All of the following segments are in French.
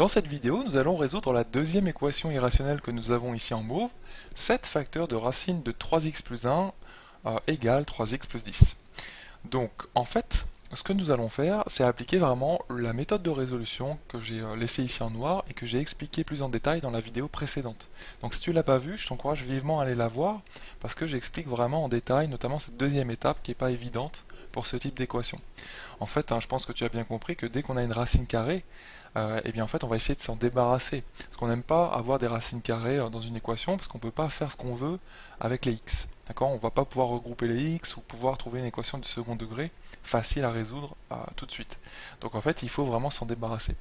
Dans cette vidéo, nous allons résoudre la deuxième équation irrationnelle que nous avons ici en mauve, 7 facteurs de racine de 3x plus 1 égale 3x plus 10. Donc, en fait, ce que nous allons faire, c'est appliquer vraiment la méthode de résolution que j'ai laissée ici en noir et que j'ai expliqué plus en détail dans la vidéo précédente. Donc si tu l'as pas vue, je t'encourage vivement à aller la voir parce que j'explique vraiment en détail, notamment cette deuxième étape qui n'est pas évidente pour ce type d'équation. En fait, je pense que tu as bien compris que dès qu'on a une racine carrée, eh bien en fait on va essayer de s'en débarrasser. Parce qu'on n'aime pas avoir des racines carrées dans une équation, parce qu'on ne peut pas faire ce qu'on veut avec les x. D'accord? On ne va pas pouvoir regrouper les x ou pouvoir trouver une équation du second degré facile à résoudre tout de suite. Donc en fait il faut vraiment s'en débarrasser.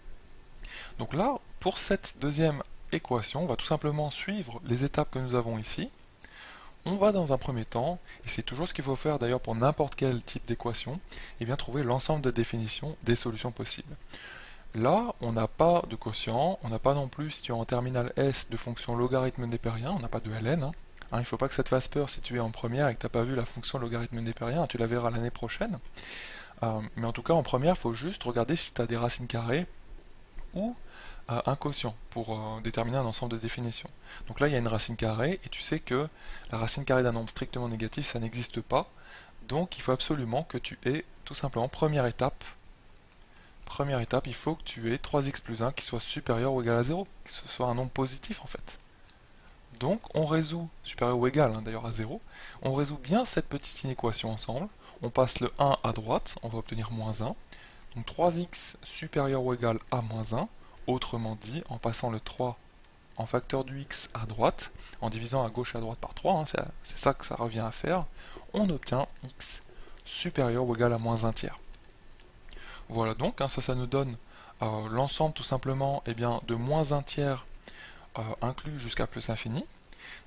Donc là, pour cette deuxième équation, on va tout simplement suivre les étapes que nous avons ici. On va dans un premier temps, et c'est toujours ce qu'il faut faire d'ailleurs pour n'importe quel type d'équation, et bien trouver l'ensemble de définitions des solutions possibles. Là, on n'a pas de quotient, on n'a pas non plus, si tu es en terminale S, de fonction logarithme népérien, on n'a pas de ln. Il ne faut pas que ça te fasse peur si tu es en première et que tu n'as pas vu la fonction logarithme népérien, tu la verras l'année prochaine. Mais en tout cas, en première, il faut juste regarder si tu as des racines carrées ou un quotient pour déterminer un ensemble de définitions. Donc là, il y a une racine carrée, et tu sais que la racine carrée d'un nombre strictement négatif, ça n'existe pas. Donc il faut absolument que tu aies, tout simplement, première étape, il faut que tu aies 3x plus 1 qui soit supérieur ou égal à 0, que ce soit un nombre positif en fait. Donc on résout, supérieur ou égal d'ailleurs à 0, on résout bien cette petite inéquation ensemble, on passe le 1 à droite, on va obtenir moins 1, donc 3x supérieur ou égal à moins 1, autrement dit, en passant le 3 en facteur du x à droite, en divisant à gauche et à droite par 3, c'est ça que ça revient à faire, on obtient x supérieur ou égal à moins 1 tiers. Voilà donc, ça nous donne l'ensemble tout simplement de moins 1 tiers inclus jusqu'à plus infini.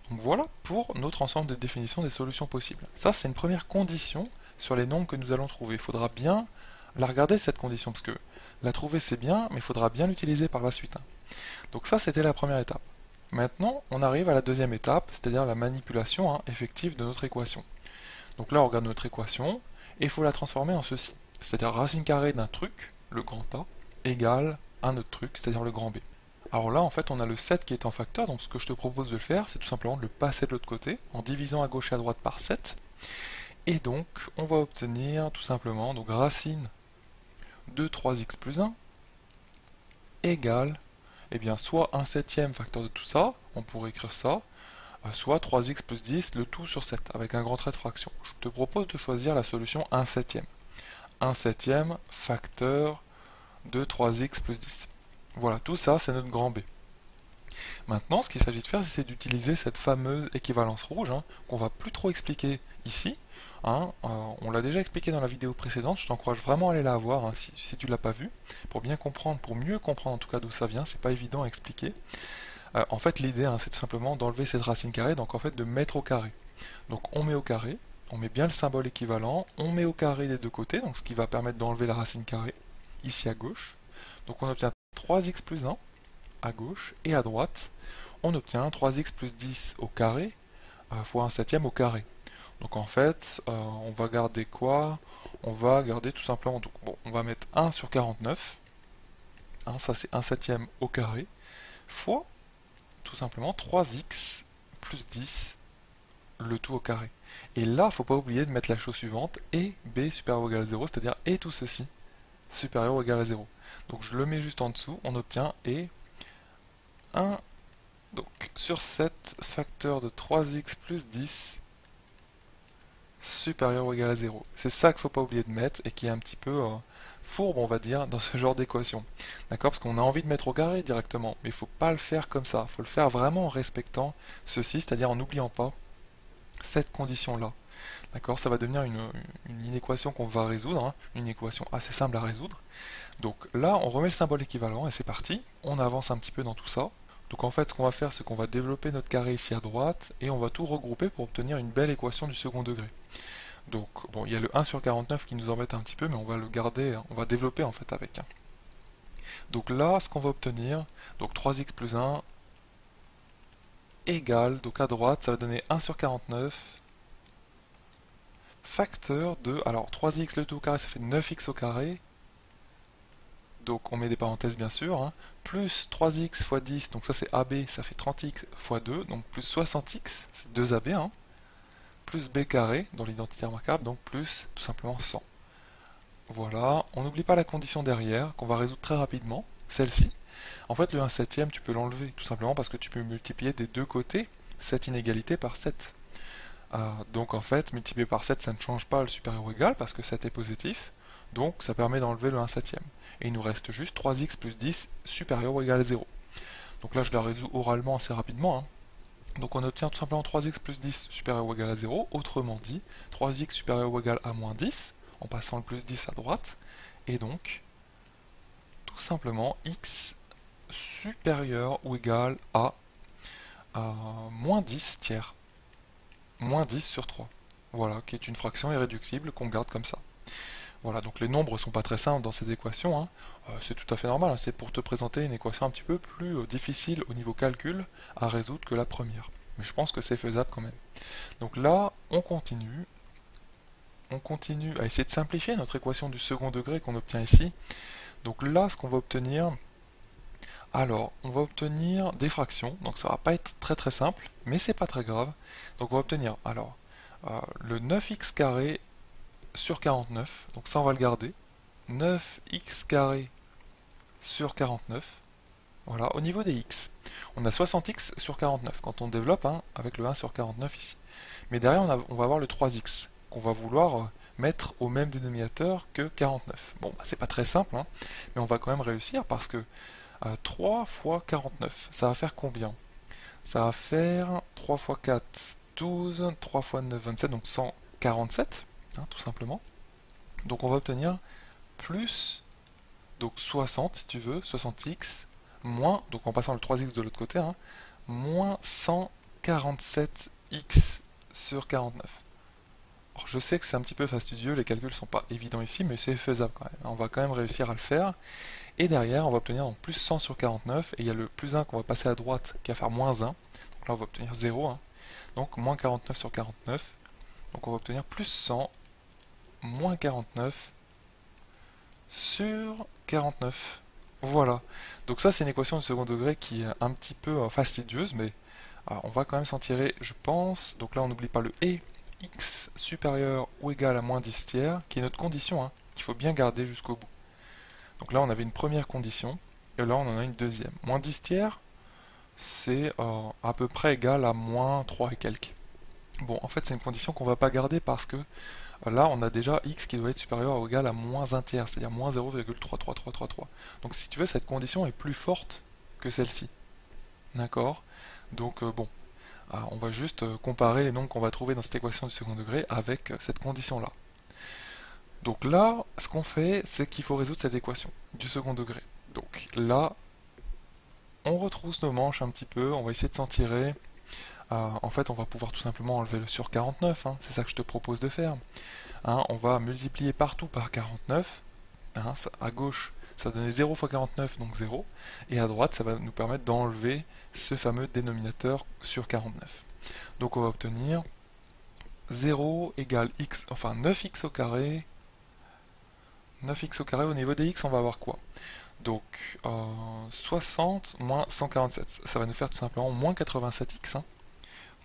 Donc voilà pour notre ensemble de définition des solutions possibles. Ça, c'est une première condition sur les nombres que nous allons trouver. Il faudra bien la regarder cette condition, parce que la trouver c'est bien, mais il faudra bien l'utiliser par la suite. Donc ça, c'était la première étape. Maintenant, on arrive à la deuxième étape, c'est-à-dire la manipulation effective de notre équation. Donc là, on regarde notre équation, et il faut la transformer en ceci. C'est-à-dire racine carrée d'un truc, le grand A, égale un autre truc, c'est-à-dire le grand B. Alors là, en fait, on a le 7 qui est en facteur, donc ce que je te propose de le faire, c'est tout simplement de le passer de l'autre côté, en divisant à gauche et à droite par 7. Et donc, on va obtenir tout simplement, donc racine de 3x plus 1 égale, soit 1 septième facteur de tout ça, on pourrait écrire ça, soit 3x plus 10, le tout sur 7, avec un grand trait de fraction. Je te propose de choisir la solution 1 septième. 1 septième facteur de 3x plus 10. Voilà, tout ça, c'est notre grand B. Maintenant, ce qu'il s'agit de faire, c'est d'utiliser cette fameuse équivalence rouge, qu'on va plus trop expliquer ici. On l'a déjà expliqué dans la vidéo précédente, je t'encourage vraiment à aller la voir si tu ne l'as pas vue, pour bien comprendre, pour mieux comprendre en tout cas d'où ça vient, c'est pas évident à expliquer. En fait, l'idée, c'est tout simplement d'enlever cette racine carrée, donc en fait de mettre au carré. Donc on met au carré, on met bien le symbole équivalent, on met au carré des deux côtés, donc ce qui va permettre d'enlever la racine carrée, ici à gauche. Donc on obtient 3x plus 1 à gauche, et à droite, on obtient 3x plus 10 au carré, fois 1 septième au carré. Donc en fait, on va garder quoi? On va garder tout simplement, donc, bon, on va mettre 1 sur 49, ça c'est 1 septième au carré, fois tout simplement 3x plus 10, le tout au carré. Et là, il ne faut pas oublier de mettre la chose suivante, et b supérieur ou égal à 0, c'est-à-dire et tout ceci supérieur ou égal à 0. Donc je le mets juste en dessous, on obtient et 1 donc sur 7 facteur de 3x plus 10 supérieur ou égal à 0. C'est ça qu'il ne faut pas oublier de mettre et qui est un petit peu fourbe, on va dire, dans ce genre d'équation. D'accord? Parce qu'on a envie de mettre au carré directement, mais il ne faut pas le faire comme ça. Il faut le faire vraiment en respectant ceci, c'est-à-dire en n'oubliant pas cette condition-là. D'accord? Ça va devenir une inéquation qu'on va résoudre, une équation assez simple à résoudre. Donc là, on remet le symbole équivalent et c'est parti. On avance un petit peu dans tout ça. Donc en fait, ce qu'on va faire, c'est qu'on va développer notre carré ici à droite et on va tout regrouper pour obtenir une belle équation du second degré. Donc bon, il y a le 1 sur 49 qui nous embête un petit peu, mais on va le garder, on va développer en fait avec. Donc là, ce qu'on va obtenir, donc 3x plus 1 égale, donc à droite, ça va donner 1 sur 49 facteur de, alors 3x le tout au carré, ça fait 9x au carré, donc on met des parenthèses bien sûr, hein, plus 3x fois 10, donc ça c'est AB, ça fait 30x fois 2, donc plus 60x, c'est 2AB, hein, plus b carré dans l'identité remarquable, donc plus tout simplement 100. Voilà, on n'oublie pas la condition derrière, qu'on va résoudre très rapidement, celle-ci. En fait, le 1 septième, tu peux l'enlever, tout simplement parce que tu peux multiplier des deux côtés cette inégalité par 7. Donc en fait, multiplier par 7, ça ne change pas le supérieur ou égal, parce que 7 est positif, donc ça permet d'enlever le 1 septième. Et il nous reste juste 3x plus 10 supérieur ou égal à 0. Donc là, je la résous oralement assez rapidement, hein. Donc on obtient tout simplement 3x plus 10 supérieur ou égal à 0, autrement dit, 3x supérieur ou égal à moins 10, en passant le plus 10 à droite, et donc, tout simplement, x supérieur ou égal à moins 10 tiers, moins 10 sur 3. Voilà, qui est une fraction irréductible qu'on garde comme ça. Voilà, donc les nombres sont pas très simples dans ces équations, hein. C'est tout à fait normal, hein. C'est pour te présenter une équation un petit peu plus difficile au niveau calcul à résoudre que la première. Mais je pense que c'est faisable quand même. Donc là, on continue à essayer de simplifier notre équation du second degré qu'on obtient ici. Donc là, ce qu'on va obtenir, alors, on va obtenir des fractions, donc ça va pas être très très simple, mais c'est pas très grave. Donc on va obtenir, alors, le 9x carré sur 49, donc ça on va le garder, 9x carré sur 49, voilà, au niveau des x, on a 60x sur 49, quand on développe, hein, avec le 1 sur 49 ici. Mais derrière on va avoir le 3x, qu'on va vouloir mettre au même dénominateur que 49. Bon, bah, c'est pas très simple, hein, mais on va quand même réussir parce que 3 fois 49, ça va faire combien? Ça va faire 3 fois 4, 12, 3 fois 9, 27, donc 147, hein, tout simplement. Donc on va obtenir plus, donc 60 si tu veux, 60x, moins, donc en passant le 3x de l'autre côté, hein, moins 147x sur 49. Alors, je sais que c'est un petit peu fastidieux, les calculs sont pas évidents ici, mais c'est faisable quand même. On va quand même réussir à le faire. Et derrière, on va obtenir donc plus 100 sur 49, et il y a le plus 1 qu'on va passer à droite qui va faire moins 1. Donc là, on va obtenir 0, hein. Donc moins 49 sur 49. Donc on va obtenir plus 100 moins 49 sur 49. Voilà. Donc ça, c'est une équation de second degré qui est un petit peu fastidieuse, mais on va quand même s'en tirer, je pense. Donc là, on n'oublie pas le et x supérieur ou égal à moins 10 tiers, qui est notre condition, hein, qu'il faut bien garder jusqu'au bout. Donc là, on avait une première condition, et là, on en a une deuxième. Moins 10 tiers, c'est à peu près égal à moins 3 et quelques. Bon, en fait, c'est une condition qu'on ne va pas garder parce que là, on a déjà x qui doit être supérieur ou égal à moins 1 tiers, c'est-à-dire moins 0,33333. Donc si tu veux, cette condition est plus forte que celle-ci. D'accord? Donc bon, on va juste comparer les nombres qu'on va trouver dans cette équation du second degré avec cette condition-là. Donc là, ce qu'on fait, c'est qu'il faut résoudre cette équation du second degré. Donc là, on retrousse nos manches un petit peu, on va essayer de s'en tirer. En fait, on va pouvoir tout simplement enlever le sur 49, hein, c'est ça que je te propose de faire. Hein, on va multiplier partout par 49, hein, à gauche, ça va donner 0 fois 49, donc 0, et à droite, ça va nous permettre d'enlever ce fameux dénominateur sur 49. Donc on va obtenir 0 égale x, enfin 9x au carré. 9x au carré, au niveau des x, on va avoir quoi? Donc 60 moins 147, ça va nous faire tout simplement moins 87x, hein.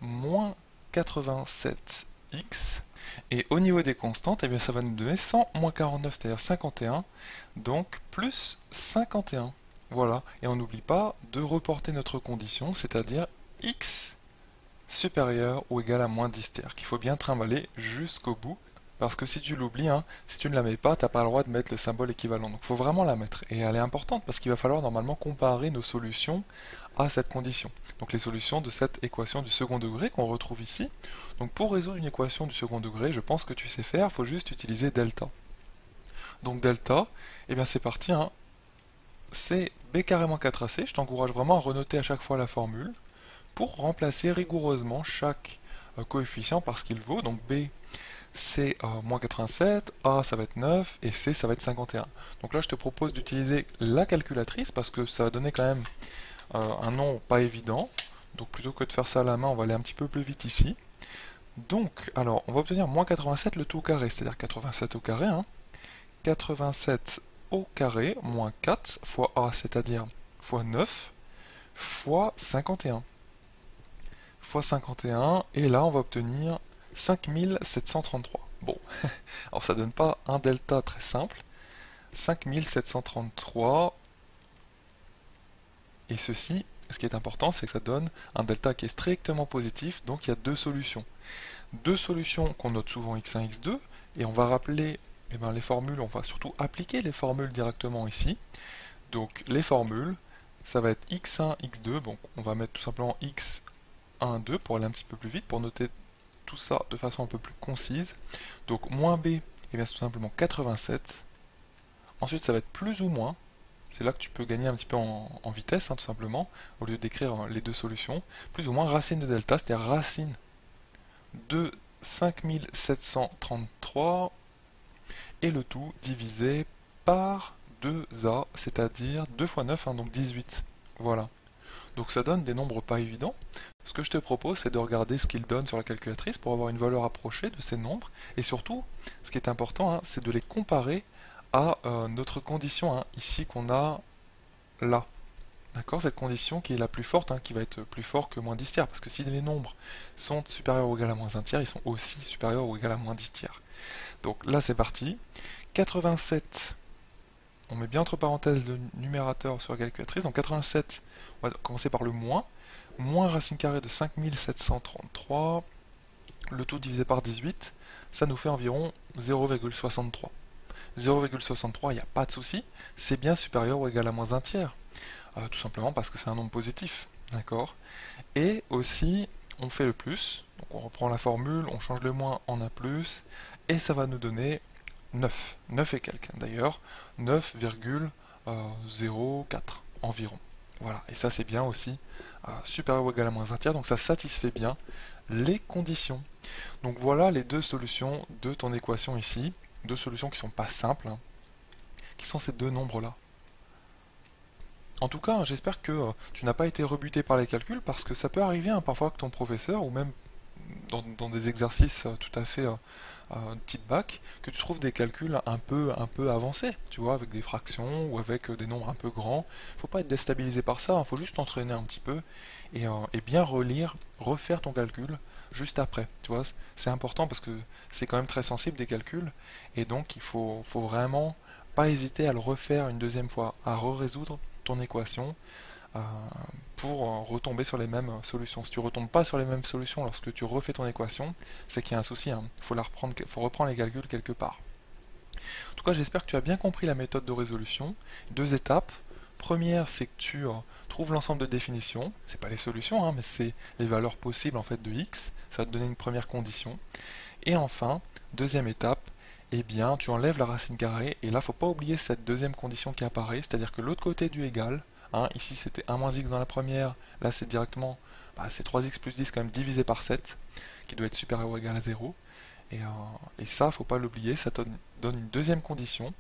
Moins 87x, et au niveau des constantes, eh bien, ça va nous donner 100 moins 49, c'est-à-dire 51, donc plus 51. Voilà, et on n'oublie pas de reporter notre condition, c'est-à-dire x supérieur ou égal à moins 10 tiers, qu'il faut bien trimballer jusqu'au bout, parce que si tu l'oublies, hein, si tu ne la mets pas, tu n'as pas le droit de mettre le symbole équivalent. Donc il faut vraiment la mettre. Et elle est importante parce qu'il va falloir normalement comparer nos solutions à cette condition. Donc les solutions de cette équation du second degré qu'on retrouve ici. Donc pour résoudre une équation du second degré, je pense que tu sais faire, il faut juste utiliser delta. Donc delta, eh bien c'est parti, hein. C'est b carré moins 4ac. Je t'encourage vraiment à renoter à chaque fois la formule pour remplacer rigoureusement chaque coefficient par ce qu'il vaut. Donc b, c'est moins 87, A ça va être 9 et C ça va être 51. Donc là je te propose d'utiliser la calculatrice parce que ça va donner quand même un nom pas évident. Donc plutôt que de faire ça à la main, on va aller un petit peu plus vite ici. Donc alors on va obtenir moins 87 le tout au carré, c'est-à-dire 87 au carré, hein. 87 au carré moins 4 fois a, c'est-à-dire fois 9 fois 51. Fois 51, et là on va obtenir 5733. Bon, alors ça donne pas un delta très simple. 5733, et ceci, ce qui est important, c'est que ça donne un delta qui est strictement positif, donc il y a deux solutions. Deux solutions qu'on note souvent x1, x2, et on va rappeler les formules, on va surtout appliquer les formules directement ici. Donc les formules, ça va être x1, x2, donc on va mettre tout simplement x1, 2 pour aller un petit peu plus vite, pour noter tout ça de façon un peu plus concise. Donc moins b, c'est tout simplement 87. Ensuite ça va être plus ou moins. C'est là que tu peux gagner un petit peu en vitesse, tout simplement, au lieu d'écrire les deux solutions. Plus ou moins racine de delta, c'est-à-dire racine de 5733, et le tout divisé par 2a, c'est-à-dire 2 fois 9, donc 18. Voilà. Donc ça donne des nombres pas évidents. Ce que je te propose, c'est de regarder ce qu'il donne sur la calculatrice pour avoir une valeur approchée de ces nombres. Et surtout, ce qui est important, c'est de les comparer à notre condition ici qu'on a là. D'accord, cette condition qui est la plus forte, qui va être plus fort que moins 10 tiers, parce que si les nombres sont supérieurs ou égal à moins 1 tiers, ils sont aussi supérieurs ou égal à moins 10 tiers. Donc là c'est parti. 87, on met bien entre parenthèses le numérateur sur la calculatrice, donc 87, on va commencer par le moins, moins racine carrée de 5733, le tout divisé par 18, ça nous fait environ 0,63. 0,63, il n'y a pas de souci, c'est bien supérieur ou égal à moins 1 tiers. Tout simplement parce que c'est un nombre positif, d'accord? Et aussi, on fait le plus, donc on reprend la formule, on change le moins en un plus, et ça va nous donner 9, 9 et quelques d'ailleurs, 9,04 environ. Voilà, et ça c'est bien aussi, supérieur ou égal à moins 1 tiers, donc ça satisfait bien les conditions. Donc voilà les deux solutions de ton équation ici, deux solutions qui sont pas simples, qui sont ces deux nombres-là. En tout cas, j'espère que tu n'as pas été rebuté par les calculs, parce que ça peut arriver parfois que ton professeur, ou même dans des exercices tout à fait type bac, que tu trouves des calculs un peu avancés, tu vois, avec des fractions ou avec des nombres un peu grands. Il ne faut pas être déstabilisé par ça, il faut juste t'entraîner un petit peu et bien relire, refaire ton calcul juste après. Tu vois, c'est important parce que c'est quand même très sensible des calculs, et donc il faut vraiment pas hésiter à le refaire une deuxième fois, à résoudre ton équation pour retomber sur les mêmes solutions. Si tu ne retombes pas sur les mêmes solutions lorsque tu refais ton équation, c'est qu'il y a un souci. Il faut reprendre les calculs quelque part. En tout cas, j'espère que tu as bien compris la méthode de résolution. Deux étapes. Première, c'est que tu trouves l'ensemble de définitions. C'est pas les solutions, mais c'est les valeurs possibles en fait de x. Ça va te donner une première condition. Et enfin, deuxième étape, eh bien, tu enlèves la racine carrée. Et là, il ne faut pas oublier cette deuxième condition qui apparaît, c'est-à-dire que l'autre côté du égal, ici c'était 1 moins x dans la première, là c'est directement c'est 3x plus 10 quand même divisé par 7, qui doit être supérieur ou égal à 0. Et ça, faut pas l'oublier, ça te donne une deuxième condition.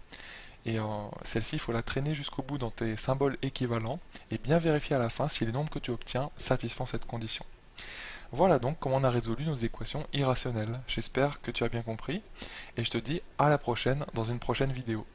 Et celle-ci, il faut la traîner jusqu'au bout dans tes symboles équivalents, et bien vérifier à la fin si les nombres que tu obtiens satisfont cette condition. Voilà donc comment on a résolu nos équations irrationnelles. J'espère que tu as bien compris, et je te dis à la prochaine dans une prochaine vidéo.